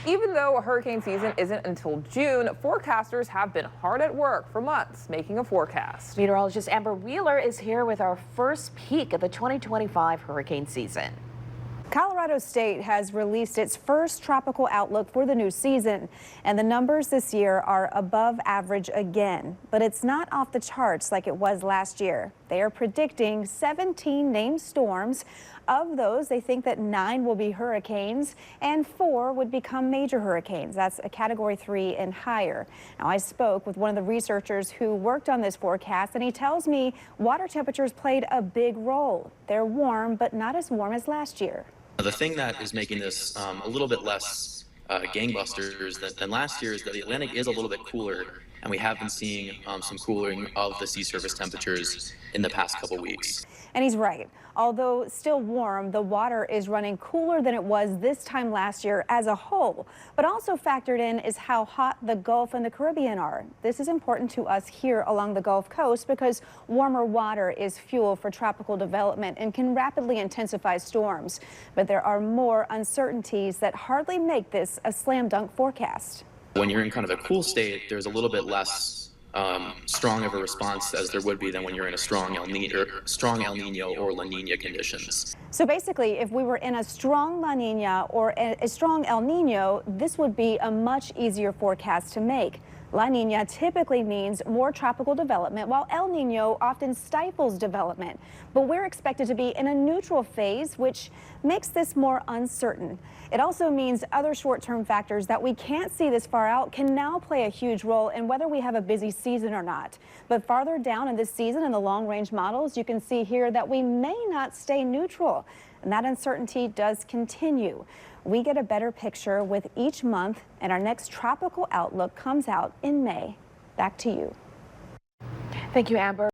Even though hurricane season isn't until June, forecasters have been hard at work for months making a forecast. Meteorologist Amber Wheeler is here with our first peek at the 2025 hurricane season. Colorado State has released its first tropical outlook for the new season, and the numbers this year are above average again. But it's not off the charts like it was last year. They are predicting 17 named storms. Of those, they think that 9 will be hurricanes and 4 would become major hurricanes. That's a Category 3 and higher. Now, I spoke with one of the researchers who worked on this forecast, and he tells me water temperatures played a big role. They're warm, but not as warm as last year. The thing that is making this a little bit less gangbusters than last year is that the Atlantic is a little bit cooler, and we have been seeing some cooling of the sea surface temperatures in the past couple weeks. And he's right. Although still warm, the water is running cooler than it was this time last year as a whole. But also factored in is how hot the Gulf and the Caribbean are. This is important to us here along the Gulf Coast because warmer water is fuel for tropical development and can rapidly intensify storms. But there are more uncertainties that hardly make this a slam dunk forecast. When you're in kind of a cool state, there's a little bit less strong of a response as there would be than when you're in a strong El Nino or La Nina conditions. So basically, if we were in a strong La Nina or a strong El Nino, this would be a much easier forecast to make. La Nina typically means more tropical development, while El Nino often stifles development. But we're expected to be in a neutral phase, which makes this more uncertain. It also means other short-term factors that we can't see this far out can now play a huge role in whether we have a busy season or not. But farther down in this season in the long-range models, you can see here that we may not stay neutral, and that uncertainty does continue. We get a better picture with each month, and our next tropical outlook comes out in May. Back to you. Thank you, Amber.